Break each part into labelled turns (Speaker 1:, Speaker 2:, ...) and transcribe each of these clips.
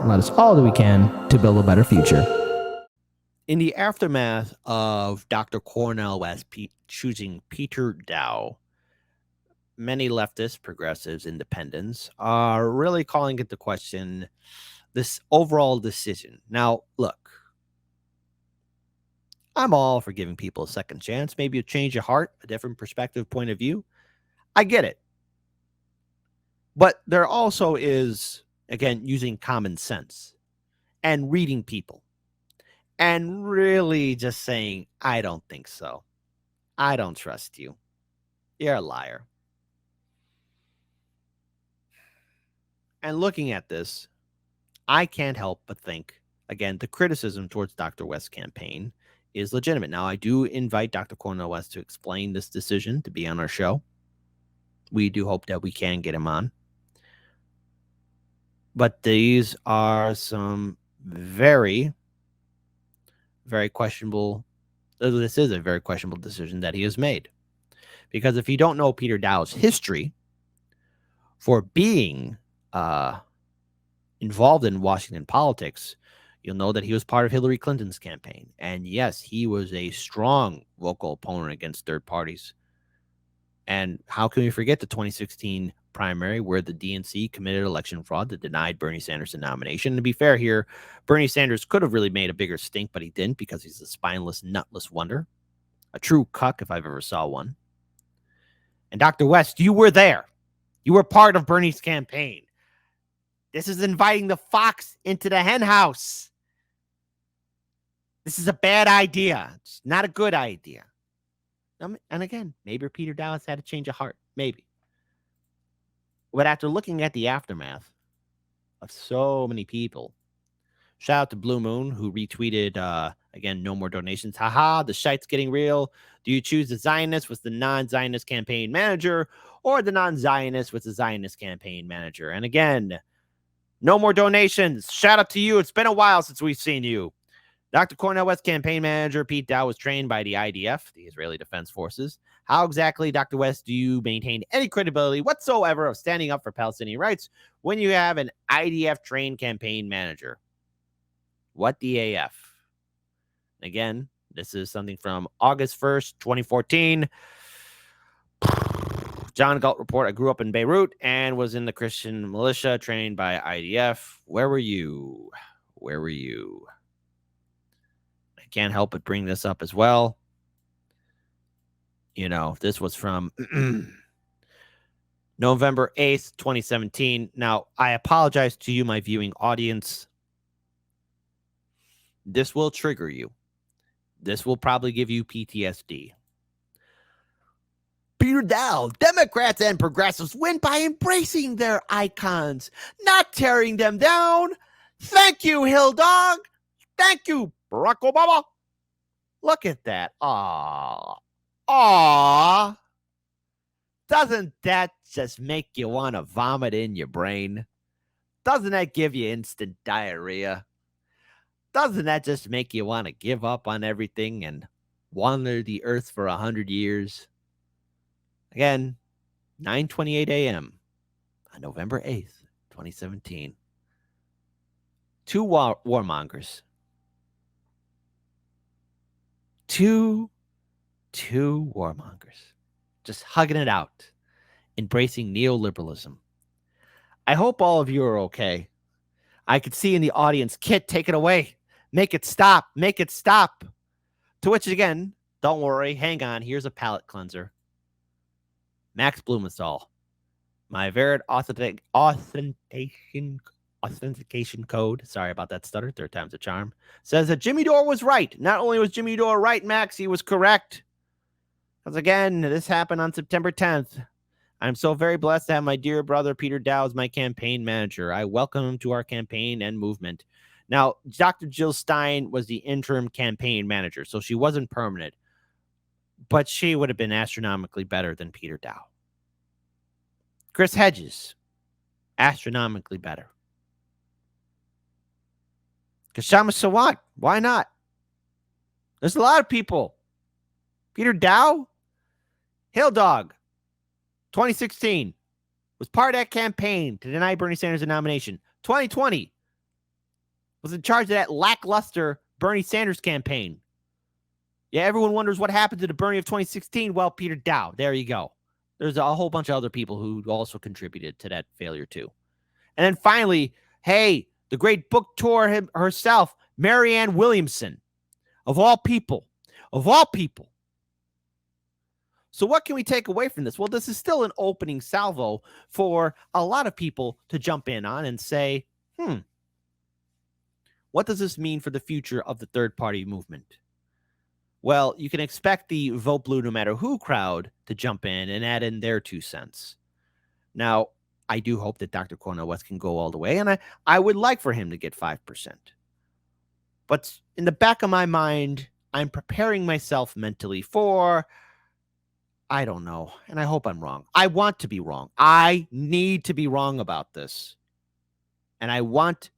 Speaker 1: and let us all do we can to build a better future.
Speaker 2: In the aftermath of Dr. Cornel West choosing Peter Daou, many leftists, progressives, independents are really calling into question this overall decision. Now, look, I'm all for giving people a second chance, maybe a change of heart, a different perspective, point of view. I get it. But there also is, again, using common sense and reading people and really just saying, I don't think so. I don't trust you. You're a liar. And looking at this, I can't help but think, again, the criticism towards Dr. West's campaign is legitimate. Now, I do invite Dr. Cornel West to explain this decision to be on our show. We do hope that we can get him on. But these are some very, very questionable. This is a very questionable decision that he has made. Because if you don't know Peter Daou's history for being involved in Washington politics, you'll know that he was part of Hillary Clinton's campaign. And yes, he was a strong vocal opponent against third parties. And how can we forget the 2016 primary where the DNC committed election fraud that denied Bernie Sanders the nomination? And to be fair here, Bernie Sanders could have really made a bigger stink, but he didn't because he's a spineless, nutless wonder. A true cuck if I've ever saw one. And Dr. West, you were there. You were part of Bernie's campaign. This is inviting the fox into the hen house. This is a bad idea. It's not a good idea. And again, maybe Peter Daou has had a change of heart. Maybe. But after looking at the aftermath of so many people, shout out to Blue Moon, who retweeted, again, no more donations. Haha, the shite's getting real. Do you choose the Zionist with the non-Zionist campaign manager or the non-Zionist with the Zionist campaign manager? And again, no more donations. Shout out to you. It's been a while since we've seen you. Dr. Cornel West campaign manager Pete Daou was trained by the IDF, the Israeli Defense Forces. How exactly, Dr. West, do you maintain any credibility whatsoever of standing up for Palestinian rights when you have an IDF-trained campaign manager? What the AF? Again, this is something from August 1st, 2014. John Galt report, I grew up in Beirut and was in the Christian militia trained by IDF. Where were you? Where were you? I can't help but bring this up as well. You know, this was from November 8th, 2017. Now, I apologize to you, my viewing audience. This will trigger you. This will probably give you PTSD. Peter Daou, Democrats and progressives win by embracing their icons, not tearing them down. Thank you, Hill Dog. Thank you, Barack Obama. Look at that. Aww. Aww. Doesn't that just make you want to vomit in your brain? Doesn't that give you instant diarrhea? Doesn't that just make you want to give up on everything and wander the earth for 100 years? Again, 9:28 a.m. on November 8th, 2017. Two warmongers. Two warmongers. Just hugging it out. Embracing neoliberalism. I hope all of you are okay. I could see in the audience, Kit, take it away. Make it stop. Make it stop. To which, again, don't worry. Hang on. Here's a palate cleanser. Max Blumenthal, my Verit authentication code, sorry about that stutter, third time's a charm, says that Jimmy Dore was right. Not only was Jimmy Dore right, Max, he was correct. Because again, this happened on September 10th. I'm so very blessed to have my dear brother Peter Daou as my campaign manager. I welcome him to our campaign and movement. Now, Dr. Jill Stein was the interim campaign manager, so she wasn't permanent. But she would have been astronomically better than Peter Daou. Chris Hedges, astronomically better. Kashama Sawant, why not? There's a lot of people. Peter Daou, Hill Dog, 2016, was part of that campaign to deny Bernie Sanders the nomination. 2020, was in charge of that lackluster Bernie Sanders campaign. Yeah, everyone wonders what happened to the Bernie of 2016. Well, Peter Daou, there you go. There's a whole bunch of other people who also contributed to that failure too. And then finally, hey, the great book tour herself, Marianne Williamson, of all people. So what can we take away from this? Well, this is still an opening salvo for a lot of people to jump in on and say, what does this mean for the future of the third party movement? Well, you can expect the vote blue no matter who crowd to jump in and add in their 2 cents. Now, I do hope that Dr. Cornel West can go all the way, and I would like for him to get 5%. But in the back of my mind, I'm preparing myself mentally for, I don't know, and I hope I'm wrong. I want to be wrong. I need to be wrong about this. And I want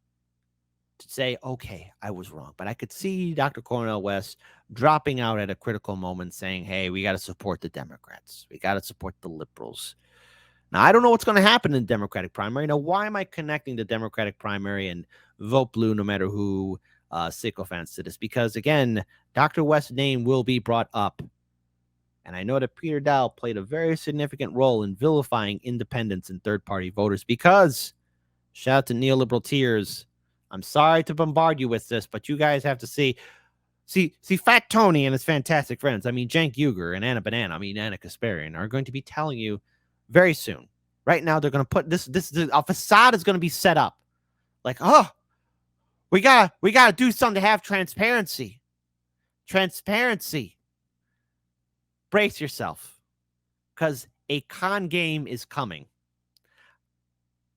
Speaker 2: to say, okay, I was wrong. But I could see Dr. Cornel West dropping out at a critical moment saying, hey, we got to support the Democrats. We got to support the liberals. Now, I don't know what's going to happen in the Democratic primary. Now, why am I connecting the Democratic primary and vote blue no matter who sycophants to this? Because, again, Dr. West's name will be brought up. And I know that Peter Daou played a very significant role in vilifying independents and third-party voters because, shout out to neoliberal tears, I'm sorry to bombard you with this, but you guys have to see Fat Tony and his fantastic friends, Cenk and Anna Banana, Anna Kasparian, are going to be telling you very soon. Right now, they're going to put this a facade is going to be set up. Like, we gotta do something to have transparency. Brace yourself, because a con game is coming.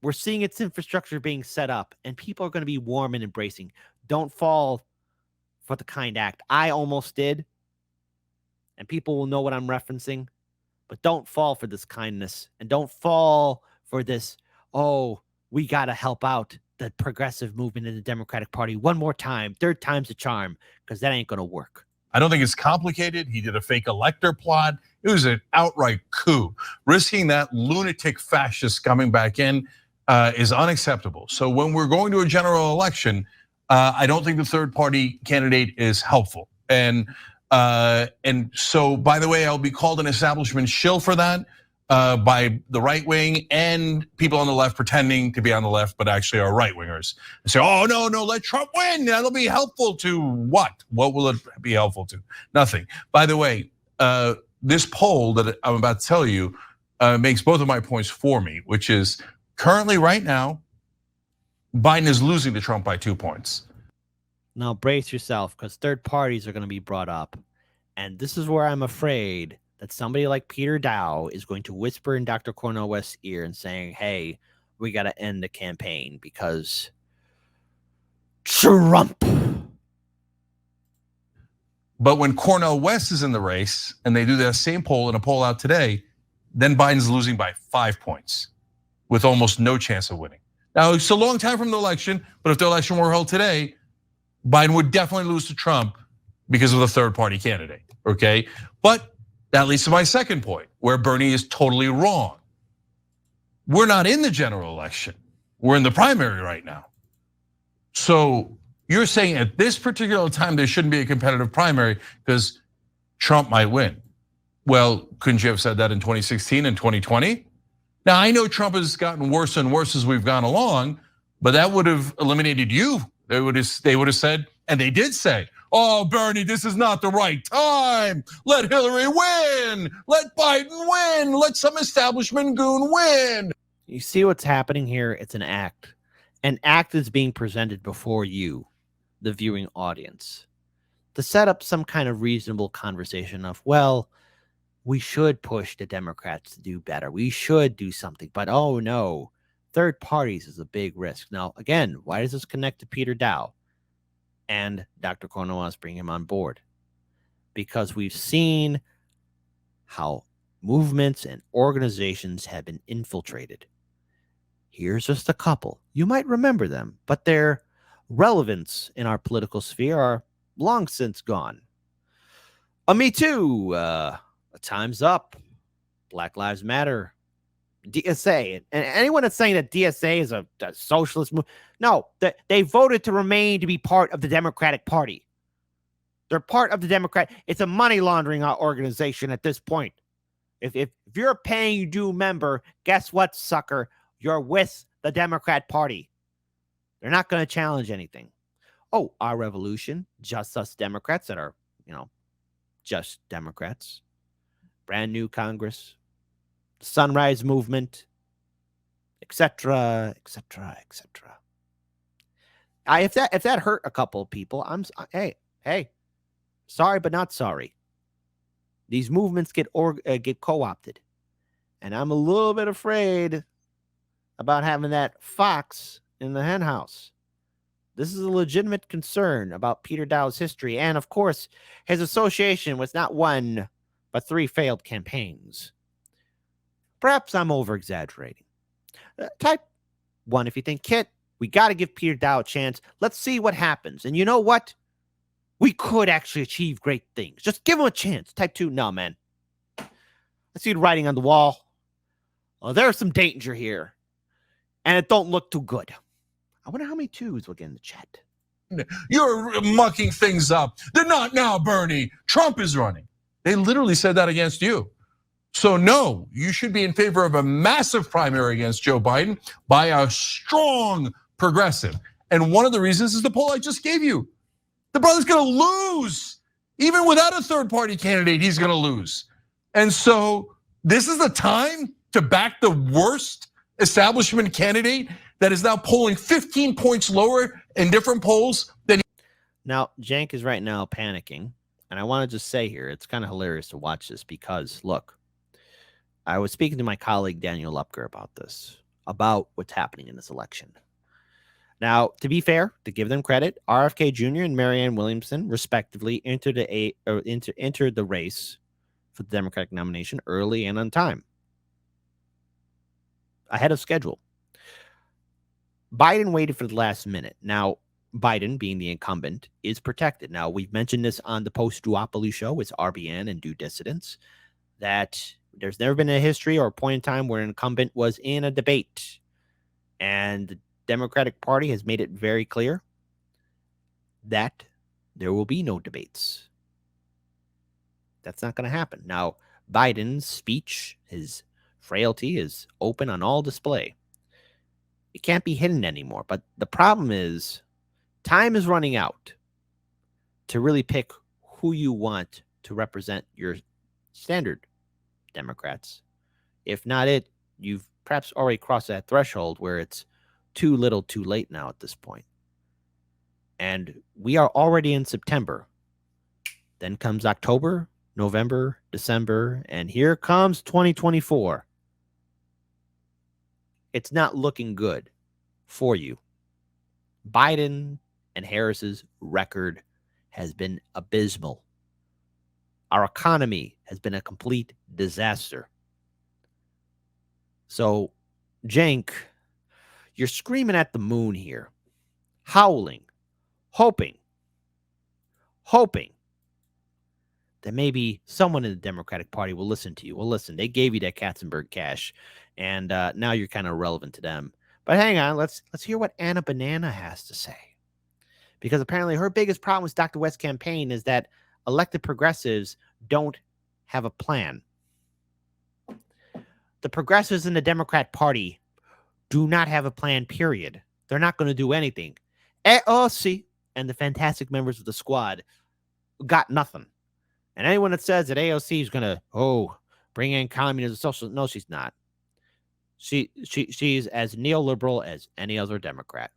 Speaker 2: We're seeing its infrastructure being set up, and people are going to be warm and embracing. Don't fall for the kind act. I almost did, and people will know what I'm referencing, but don't fall for this kindness, and don't fall for this, we got to help out the progressive movement in the Democratic Party one more time. 3rd time's a charm, because that ain't going to work.
Speaker 3: I don't think it's complicated. He did a fake elector plot. It was an outright coup. Risking that lunatic fascist coming back in is unacceptable. So when we're going to a general election, I don't think the third party candidate is helpful. And so, by the way, I'll be called an establishment shill for that by the right wing and people on the left pretending to be on the left, but actually are right wingers. And say, oh, no, let Trump win. That'll be helpful to what? What will it be helpful to? Nothing. By the way, this poll that I'm about to tell you makes both of my points for me, which is currently right now, Biden is losing to Trump by 2 points.
Speaker 2: Now brace yourself, because third parties are going to be brought up. And this is where I'm afraid that somebody like Peter Daou is going to whisper in Dr. Cornel West's ear and saying, hey, we got to end the campaign because Trump.
Speaker 3: But when Cornel West is in the race and they do that same poll in a poll out today, then Biden's losing by 5 points with almost no chance of winning. Now, it's a long time from the election, but if the election were held today, Biden would definitely lose to Trump because of the third party candidate, okay? But that leads to my second point, where Bernie is totally wrong. We're not in the general election. We're in the primary right now. So you're saying at this particular time, there shouldn't be a competitive primary because Trump might win. Well, couldn't you have said that in 2016 and 2020? Now, I know Trump has gotten worse and worse as we've gone along, but that would have eliminated you. They would have said, and they did say, oh, Bernie, this is not the right time. Let Hillary win. Let Biden win. Let some establishment goon win.
Speaker 2: You see what's happening here? It's an act. An act is being presented before you, the viewing audience, to set up some kind of reasonable conversation of, well, we should push the Democrats to do better. We should do something. But oh no, third parties is a big risk. Now, again, why does this connect to Peter Daou and Dr. Cornel West, bring him on board? Because we've seen how movements and organizations have been infiltrated. Here's just a couple. You might remember them, but their relevance in our political sphere are long since gone. Me Too, Time's Up, Black Lives Matter, DSA. And anyone that's saying that DSA is a socialist move, no, they voted to remain to be part of the Democratic Party. They're part of the Democrat. It's a money laundering organization at this point. If you're a paying due member, guess what, sucker? You're with the Democrat Party. They're not going to challenge anything. Oh, our revolution, just us Democrats that are, just Democrats. Brand new Congress, Sunrise Movement, etc., etc., etc. If that hurt a couple of people, hey, sorry but not sorry. These movements get co-opted, and I'm a little bit afraid about having that fox in the hen house. This is a legitimate concern about Peter Daou's history, and of course, his association with not one but 3 failed campaigns. Perhaps I'm over-exaggerating. Type 1 if you think, Kit, we got to give Peter Daou a chance. Let's see what happens. And you know what? We could actually achieve great things. Just give him a chance. Type 2, no, man. I see the writing on the wall. Oh, there's some danger here. And it don't look too good. I wonder how many 2s will get in the chat.
Speaker 3: You're mucking things up. They're not now, Bernie. Trump is running. They literally said that against you. So no, you should be in favor of a massive primary against Joe Biden by a strong progressive. And one of the reasons is the poll I just gave you. The brother's gonna lose. Even without a third party candidate, he's gonna lose. And so this is the time to back the worst establishment candidate that is now polling 15 points lower in different polls than.
Speaker 2: Now, Cenk is right now panicking. And I want to just say here, it's kind of hilarious to watch this because, look, I was speaking to my colleague Daniel Lupker about this, about what's happening in this election. Now, to be fair, to give them credit, RFK Jr. and Marianne Williamson, respectively, entered the race for the Democratic nomination early and on time, ahead of schedule. Biden waited for the last minute. Now, Biden, being the incumbent, is protected. Now, we've mentioned this on the post-duopoly show with RBN and Due Dissidents, that there's never been a history or a point in time where an incumbent was in a debate. And the Democratic Party has made it very clear that there will be no debates. That's not going to happen. Now, Biden's speech, his frailty is open on all display. It can't be hidden anymore. But the problem is, time is running out to really pick who you want to represent your standard Democrats. If not it, you've perhaps already crossed that threshold where it's too little too late now at this point. And we are already in September. Then comes October, November, December, and here comes 2024. It's not looking good for you. Biden and Harris's record has been abysmal. Our economy has been a complete disaster. So, Cenk, you're screaming at the moon here, howling, hoping that maybe someone in the Democratic Party will listen to you. Well, listen, they gave you that Katzenberg cash, and now you're kind of irrelevant to them. But hang on, let's hear what Anna Banana has to say. Because apparently her biggest problem with Dr. West's campaign is that elected progressives don't have a plan. The progressives in the Democrat Party do not have a plan, period. They're not going to do anything. AOC and the fantastic members of the squad got nothing. And anyone that says that AOC is going to, bring in communism, social, no, she's not. She's as neoliberal as any other Democrat.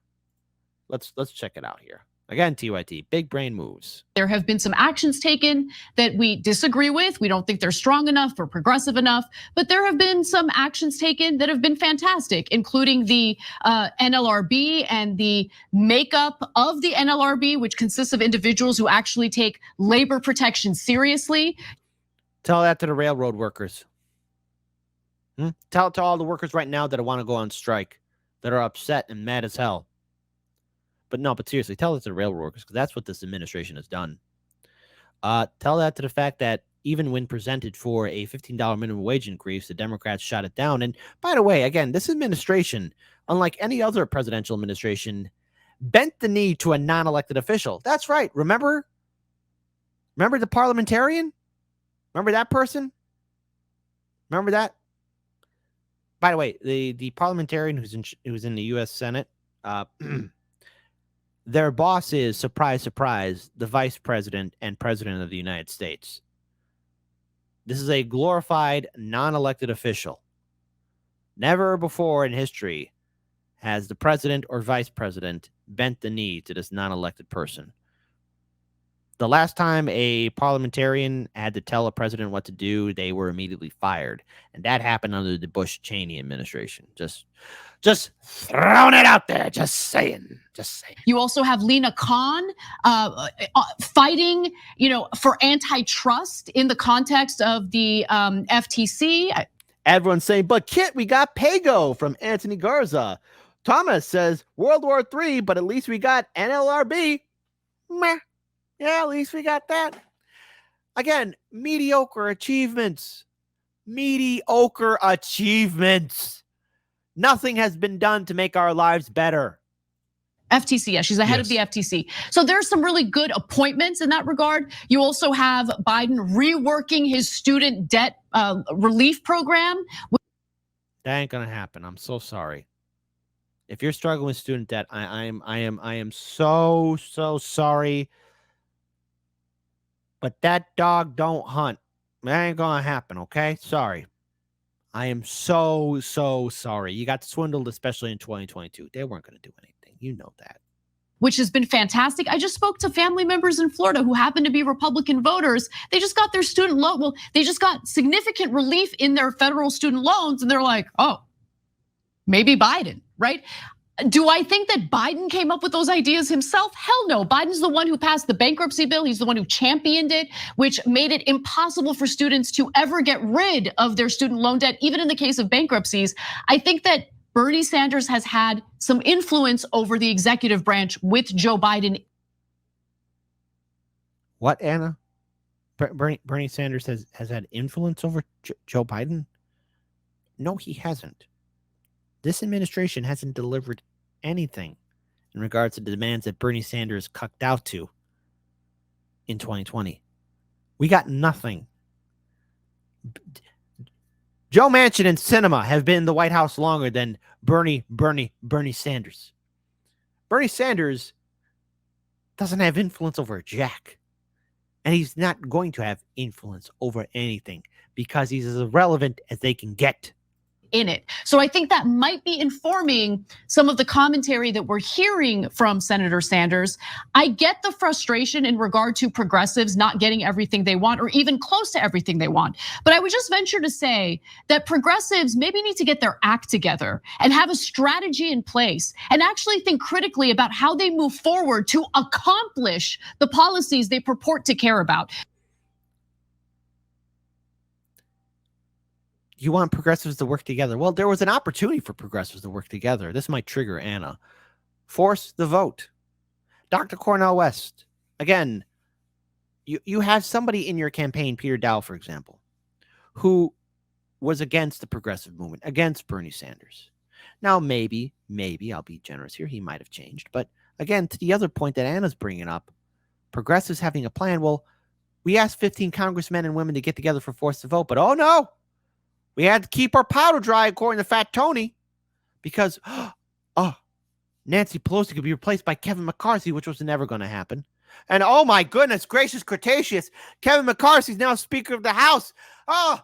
Speaker 2: Let's check it out here. Again, TYT, big brain moves.
Speaker 4: There have been some actions taken that we disagree with. We don't think they're strong enough or progressive enough, but there have been some actions taken that have been fantastic, including the NLRB and the makeup of the NLRB, which consists of individuals who actually take labor protection seriously.
Speaker 2: Tell that to the railroad workers. Tell it to all the workers right now that want to go on strike, that are upset and mad as hell. But seriously, tell it to the railroad workers, because that's what this administration has done. Tell that to the fact that even when presented for a $15 minimum wage increase, the Democrats shot it down. And by the way, again, this administration, unlike any other presidential administration, bent the knee to a non-elected official. That's right. Remember the parliamentarian? Remember that person? Remember that? By the way, the parliamentarian who's in the U.S. Senate, their boss is, surprise, surprise, the vice president and president of the United States. This is a glorified, non-elected official. Never before in history has the president or vice president bent the knee to this non-elected person. The last time a parliamentarian had to tell a president what to do, they were immediately fired. And that happened under the Bush-Cheney administration. Just throwing it out there. Just saying.
Speaker 4: You also have Lena Khan fighting, for antitrust in the context of the FTC.
Speaker 2: Everyone's saying, but Kit, we got Pago from Anthony Garza. Thomas says World War III, but at least we got NLRB. Meh. Yeah, at least we got that. Again, mediocre achievements. Nothing has been done to make our lives better.
Speaker 4: FTC, yeah, she's the head of the FTC. So there's some really good appointments in that regard. You also have Biden reworking his student debt relief program.
Speaker 2: That ain't gonna happen. I'm so sorry. If you're struggling with student debt, I am so sorry. But that dog don't hunt. That ain't gonna happen, okay? Sorry. I am so sorry. You got swindled, especially in 2022. They weren't gonna do anything. You know that.
Speaker 4: Which has been fantastic. I just spoke to family members in Florida who happen to be Republican voters. They just got their student loan. Well, they just got significant relief in their federal student loans. And they're like, oh, maybe Biden, right? Do I think that Biden came up with those ideas himself? Hell no. Biden's the one who passed the bankruptcy bill. He's the one who championed it, which made it impossible for students to ever get rid of their student loan debt, even in the case of bankruptcies. I think that Bernie Sanders has had some influence over the executive branch with Joe Biden.
Speaker 2: What, Anna? Bernie Sanders has had influence over Joe Biden? No, he hasn't. This administration hasn't delivered anything in regards to the demands that Bernie Sanders cucked out to in 2020. We got nothing. Joe Manchin and Sinema have been in the White House longer than Bernie Sanders. Bernie Sanders doesn't have influence over Jack. And he's not going to have influence over anything because he's as irrelevant as they can get.
Speaker 4: In it. So I think that might be informing some of the commentary that we're hearing from Senator Sanders. I get the frustration in regard to progressives not getting everything they want or even close to everything they want. But I would just venture to say that progressives maybe need to get their act together and have a strategy in place and actually think critically about how they move forward to accomplish the policies they purport to care about.
Speaker 2: You want progressives to work together. Well, there was an opportunity for progressives to work together. This might trigger Anna. Force the vote. Dr. Cornel West. Again, you have somebody in your campaign, Peter Daou, for example, who was against the progressive movement, against Bernie Sanders. Now, maybe, I'll be generous here, he might have changed. But again, to the other point that Anna's bringing up, progressives having a plan. Well, we asked 15 congressmen and women to get together for force the vote, but oh no, we had to keep our powder dry, according to Fat Tony, because Nancy Pelosi could be replaced by Kevin McCarthy, which was never going to happen. And oh my goodness gracious, Cretaceous, Kevin McCarthy's now Speaker of the House. Oh,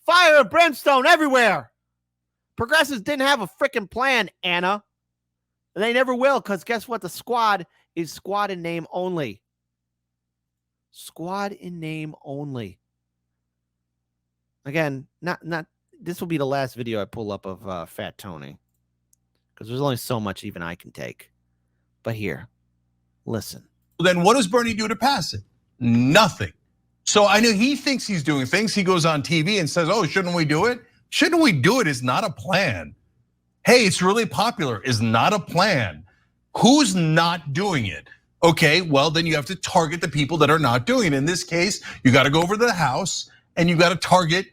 Speaker 2: fire and brimstone everywhere. Progressives didn't have a freaking plan, Anna. And they never will, because guess what? The squad is squad in name only. Squad in name only. Again, not. This will be the last video I pull up of Fat Tony, because there's only so much even I can take. But here, listen.
Speaker 3: Then what does Bernie do to pass it? Nothing. So I know he thinks he's doing things. He goes on TV and says, oh, shouldn't we do it? Shouldn't we do it is not a plan. Hey, it's really popular is not a plan. Who's not doing it? Okay, well, then you have to target the people that are not doing it. In this case, you got to go over to the House and you got to target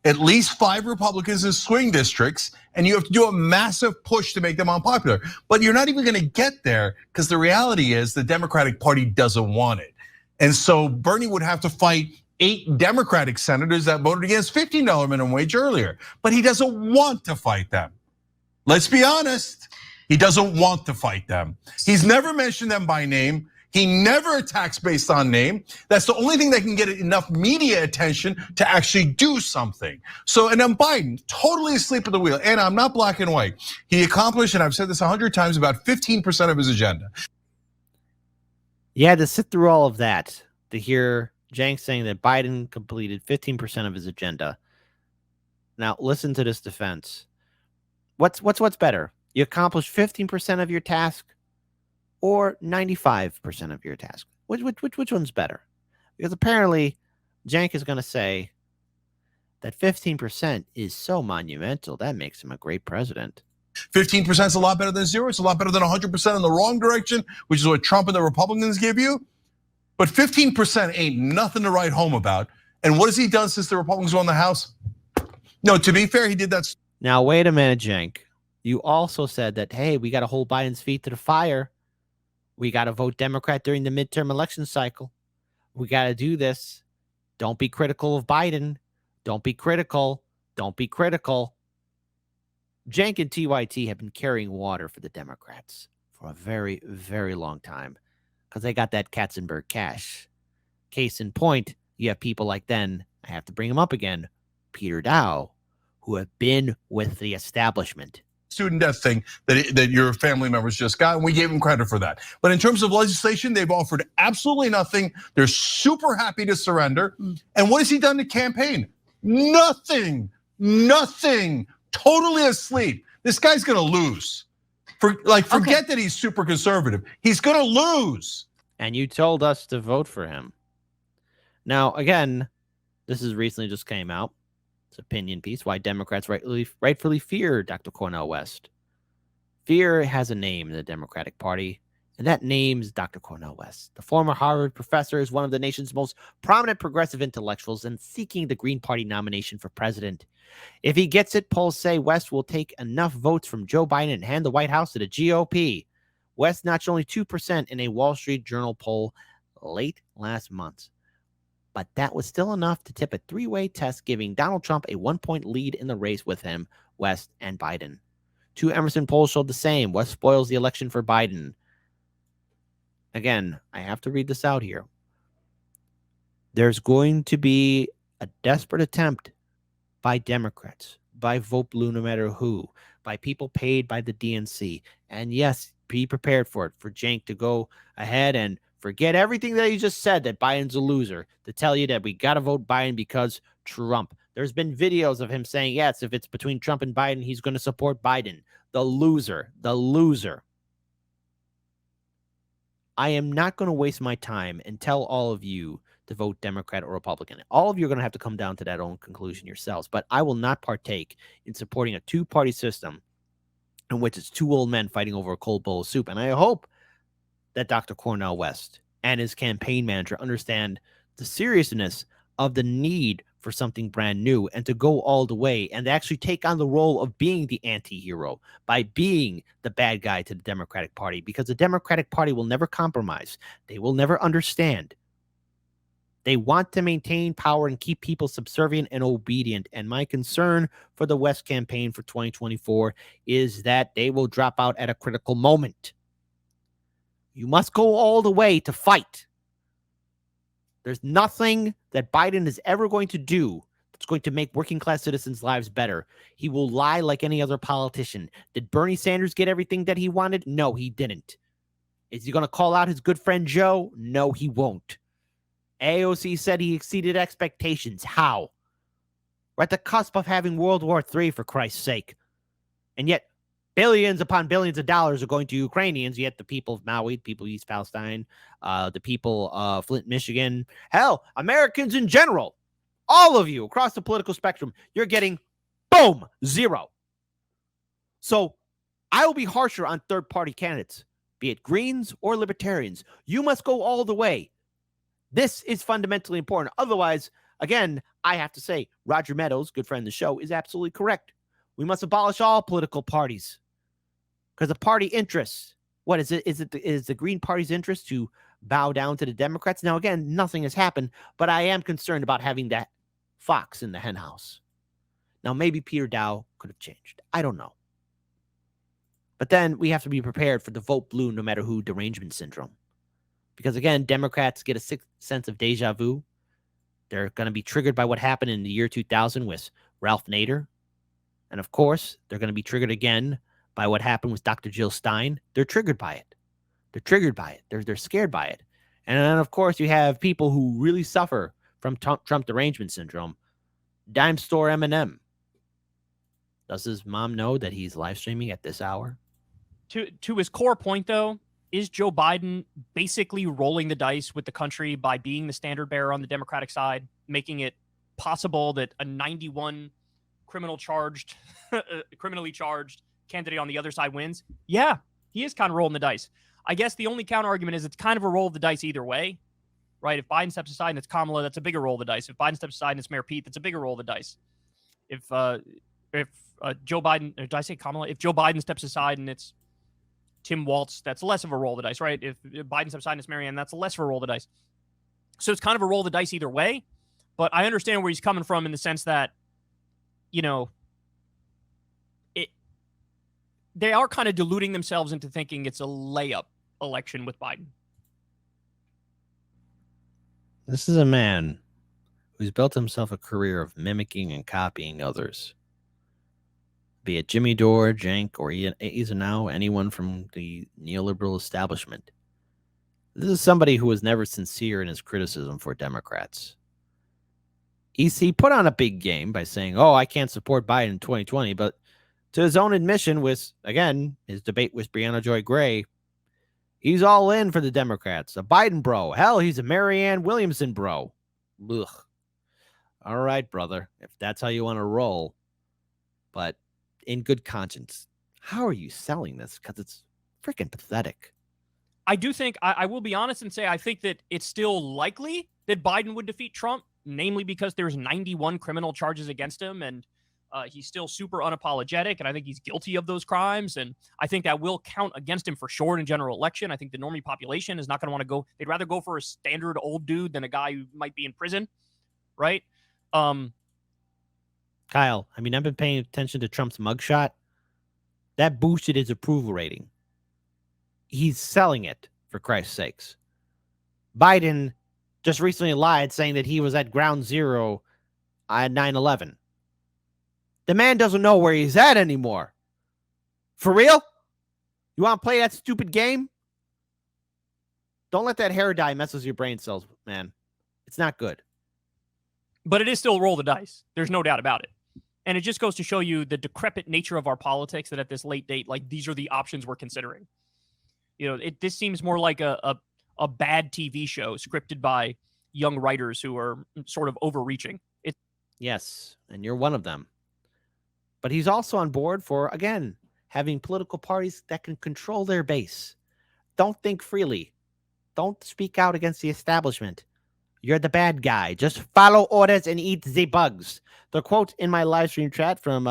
Speaker 3: at least 5 Republicans in swing districts, and you have to do a massive push to make them unpopular. But you're not even gonna get there because the reality is the Democratic Party doesn't want it. And so Bernie would have to fight 8 Democratic senators that voted against $15 minimum wage earlier, but he doesn't want to fight them. Let's be honest, he doesn't want to fight them. He's never mentioned them by name. He never attacks based on name. That's the only thing that can get enough media attention to actually do something. So, and then Biden, totally asleep at the wheel. And I'm not black and white. He accomplished, and I've said this 100 times, about 15% of his agenda.
Speaker 2: Yeah, to sit through all of that, to hear Cenk saying that Biden completed 15% of his agenda. Now, listen to this defense. What's better? You accomplish 15% of your task, or 95% of your task? Which one's better? Because apparently, Cenk is going to say that 15% is so monumental that makes him a great president.
Speaker 3: 15% is a lot better than 0. It's a lot better than 100% in the wrong direction, which is what Trump and the Republicans give you. But 15% ain't nothing to write home about. And what has he done since the Republicans won the House? No, to be fair, he did that.
Speaker 2: Now, wait a minute, Cenk. You also said that, hey, we got to hold Biden's feet to the fire. We got to vote Democrat during the midterm election cycle. We got to do this. Don't be critical of Biden. Don't be critical. Don't be critical. Cenk and TYT have been carrying water for the Democrats for a very, very long time because they got that Katzenberg cash. Case in point, you have people like then, I have to bring him up again, Peter Daou, who have been with the establishment.
Speaker 3: Student death thing that your family members just got, and we gave them credit for that. But in terms of legislation, they've offered absolutely nothing. They're super happy to surrender. And what has he done to campaign? Nothing, nothing, totally asleep. This guy's gonna lose. Forget that he's super conservative. He's gonna lose.
Speaker 2: And you told us to vote for him. Now, again, this is recently just came out. It's an opinion piece, why Democrats rightfully fear Dr. Cornel West. Fear has a name in the Democratic Party, and that name is Dr. Cornel West. The former Harvard professor is one of the nation's most prominent progressive intellectuals and seeking the Green Party nomination for president. If he gets it, polls say West will take enough votes from Joe Biden and hand the White House to the GOP. West notched only 2% in a Wall Street Journal poll late last month. But that was still enough to tip a 3-way test, giving Donald Trump a 1-point lead in the race with him, West, and Biden. 2 Emerson polls showed the same. West spoils the election for Biden. Again, I have to read this out here. There's going to be a desperate attempt by Democrats, by Vote Blue no matter who, by people paid by the DNC. And yes, be prepared for it, for Cenk to go ahead and forget everything that he just said, that Biden's a loser, to tell you that we got to vote Biden because Trump. There's been videos of him saying, yes, if it's between Trump and Biden, he's going to support Biden. The loser, the loser. I am not going to waste my time and tell all of you to vote Democrat or Republican. All of you are going to have to come down to that own conclusion yourselves. But I will not partake in supporting a 2-party system in which it's 2 old men fighting over a cold bowl of soup. And I hope that Dr. Cornel West and his campaign manager understand the seriousness of the need for something brand new and to go all the way and actually take on the role of being the anti-hero by being the bad guy to the Democratic Party, because the Democratic Party will never compromise. They will never understand. They want to maintain power and keep people subservient and obedient. And my concern for the West campaign for 2024 is that they will drop out at a critical moment. You must go all the way to fight. There's nothing that Biden is ever going to do that's going to make working class citizens' lives better. He will lie like any other politician. Did Bernie Sanders get everything that he wanted? No, he didn't. Is he going to call out his good friend Joe? No, he won't. AOC said he exceeded expectations. How? We're at the cusp of having World War III, for Christ's sake. And yet, billions upon billions of dollars are going to Ukrainians, yet the people of Maui, the people of East Palestine, the people of Flint, Michigan, hell, Americans in general, all of you across the political spectrum, you're getting, boom, 0. So I will be harsher on third-party candidates be it Greens or Libertarians. You must go all the way. This is fundamentally important. Otherwise, again, I have to say, Roger Meadows, good friend of the show, is absolutely correct. We must abolish all political parties because the party interests. What is it? Is the Green Party's interest to bow down to the Democrats? Now, again, nothing has happened, but I am concerned about having that fox in the henhouse. Now, maybe Peter Daou could have changed. I don't know. But then we have to be prepared for the vote blue no matter who derangement syndrome. Because, again, Democrats get a sixth sense of deja vu. They're going to be triggered by what happened in the year 2000 with Ralph Nader. And, of course, they're going to be triggered again by what happened with Dr. Jill Stein. They're triggered by it. They're scared by it. And then, of course, you have people who really suffer from Trump derangement syndrome. Dime Store Eminem. Does his mom know that he's live streaming at this hour?
Speaker 5: To his core point, though, is Joe Biden basically rolling the dice with the country by being the standard bearer on the Democratic side, making it possible that a 91 criminally charged candidate on the other side wins? Yeah, he is kind of rolling the dice. I guess the only counter argument is it's kind of a roll of the dice either way, right? If Biden steps aside and it's Kamala, that's a bigger roll of the dice. If Biden steps aside and it's Mayor Pete, that's a bigger roll of the dice. If Joe Biden, or did I say Kamala? If Joe Biden steps aside and it's Tim Walz, that's less of a roll of the dice, right? If Biden steps aside and it's Marianne, that's less of a roll of the dice. So it's kind of a roll of the dice either way. But I understand where he's coming from in the sense that, you know, they are kind of deluding themselves into thinking it's a layup election with Biden.
Speaker 2: This is a man who's built himself a career of mimicking and copying others. Be it Jimmy Dore, Cenk, or even now anyone from the neoliberal establishment. This is somebody who was never sincere in his criticism for Democrats. He put on a big game by saying, oh, I can't support Biden in 2020, but to his own admission with, again, his debate with Brianna Joy Gray, he's all in for the Democrats. A Biden bro. Hell, he's a Marianne Williamson bro. Ugh. All right, brother, if that's how you want to roll. But in good conscience, how are you selling this? Because it's freaking pathetic.
Speaker 5: I do think, I will be honest and say, I think that it's still likely that Biden would defeat Trump, namely because there's 91 criminal charges against him, and he's still super unapologetic, and I think he's guilty of those crimes, and I think that will count against him for sure in a general election. I think the normie population is not going to want to go. They'd rather go for a standard old dude than a guy who might be in prison, right?
Speaker 2: Kyle, I mean, I've been paying attention to Trump's mugshot. That boosted his approval rating. He's selling it, for Christ's sakes. Biden just recently lied saying that he was at ground zero at 9/11. The man doesn't know where he's at anymore. For real? You want to play that stupid game? Don't let that hair dye mess with your brain cells, man. It's not good.
Speaker 5: But it is still a roll of the dice. There's no doubt about it. And it just goes to show you the decrepit nature of our politics, that at this late date, like, these are the options we're considering. You know, this seems more like a bad TV show scripted by young writers who are sort of overreaching.
Speaker 2: Yes, and you're one of them. But he's also on board for, again, having political parties that can control their base. Don't think freely. Don't speak out against the establishment. You're the bad guy. Just follow orders and eat the bugs. The quote in my live stream chat from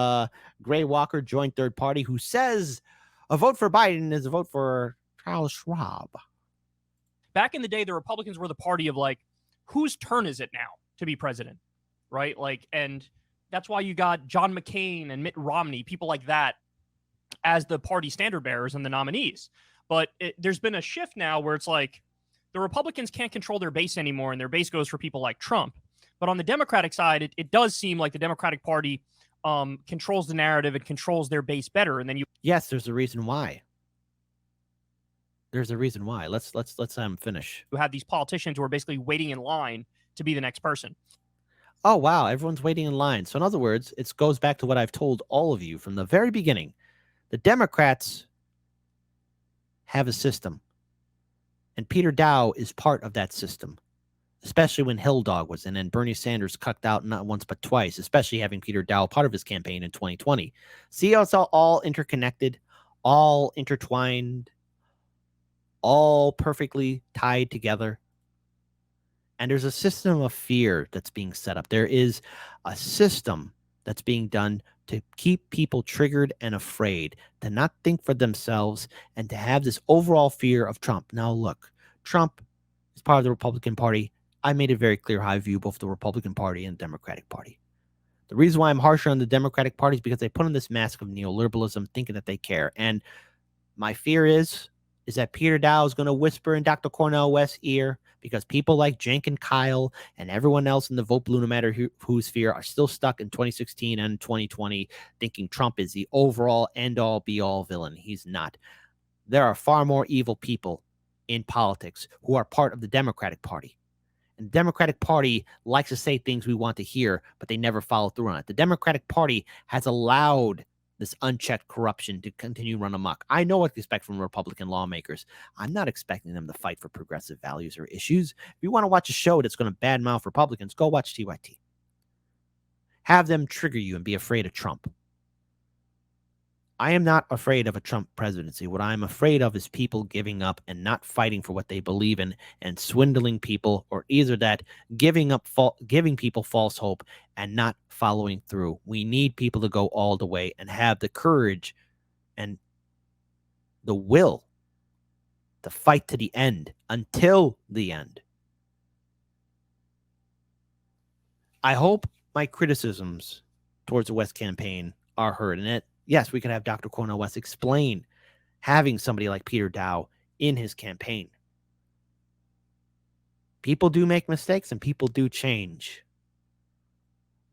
Speaker 2: Gray Walker, joint third party, who says a vote for Biden is a vote for Charles Schwab.
Speaker 5: Back in the day, the Republicans were the party of, like, whose turn is it now to be president, right? Like, and that's why you got John McCain and Mitt Romney, people like that, as the party standard bearers and the nominees. But there's been a shift now where it's like the Republicans can't control their base anymore, and their base goes for people like Trump. But on the Democratic side, it does seem like the Democratic Party controls the narrative and controls their base better. And then
Speaker 2: yes, there's a reason why. There's a reason why. Let's finish.
Speaker 5: You have these politicians who are basically waiting in line to be the next person.
Speaker 2: Oh, wow. Everyone's waiting in line. So in other words, it goes back to what I've told all of you from the very beginning. The Democrats have a system, and Peter Daou is part of that system, especially when Hill Dog was in and Bernie Sanders cucked out not once but twice, especially having Peter Daou part of his campaign in 2020. See how it's all interconnected, all intertwined, all perfectly tied together. And there's a system of fear that's being set up. There is a system that's being done to keep people triggered and afraid, to not think for themselves, and to have this overall fear of Trump. Now, look, Trump is part of the Republican Party. I made it very clear how I view both the Republican Party and the Democratic Party. The reason why I'm harsher on the Democratic Party is because they put on this mask of neoliberalism, thinking that they care. And my fear is that Peter Daou is going to whisper in Dr. Cornel West's ear, because people like Cenk and Kyle and everyone else in the Vote Blue, no matter whose fear, are still stuck in 2016 and 2020, thinking Trump is the overall end-all, be-all villain. He's not. There are far more evil people in politics who are part of the Democratic Party. And the Democratic Party likes to say things we want to hear, but they never follow through on it. The Democratic Party has allowed this unchecked corruption to continue run amok. I know what to expect from Republican lawmakers. I'm not expecting them to fight for progressive values or issues. If you want to watch a show that's going to badmouth Republicans, go watch TYT. Have them trigger you and be afraid of Trump. I am not afraid of a Trump presidency. What I'm afraid of is people giving up and not fighting for what they believe in, and swindling people, or either that, giving people false hope and not following through. We need people to go all the way and have the courage and the will to fight to the end, until the end. I hope my criticisms towards the West campaign are heard, and yes, we could have Dr. Cornel West explain having somebody like Peter Daou in his campaign. People do make mistakes and people do change.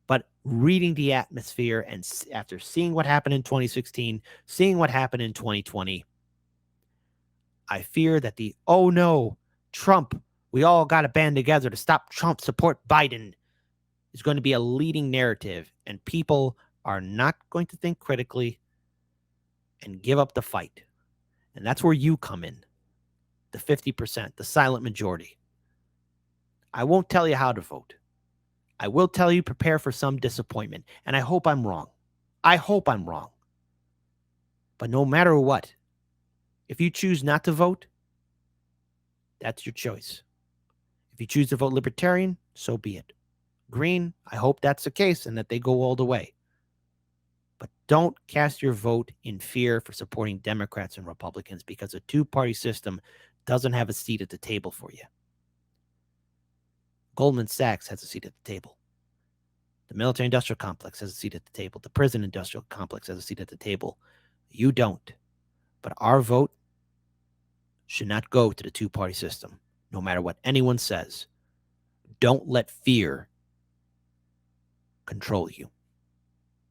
Speaker 2: But reading the atmosphere, and after seeing what happened in 2016, seeing what happened in 2020, I fear that oh no, Trump, we all got to band together to stop Trump, support Biden, is going to be a leading narrative, and people are not going to think critically and give up the fight. And that's where you come in, the 50%, the silent majority. I won't tell you how to vote. I will tell you, prepare for some disappointment, and I hope I'm wrong. I hope I'm wrong. But no matter what, if you choose not to vote, that's your choice. If you choose to vote Libertarian, so be it. Green, I hope that's the case and that they go all the way. But don't cast your vote in fear for supporting Democrats and Republicans, because a two-party system doesn't have a seat at the table for you. Goldman Sachs has a seat at the table. The military-industrial complex has a seat at the table. The prison-industrial complex has a seat at the table. You don't. But our vote should not go to the two-party system, no matter what anyone says. Don't let fear control you.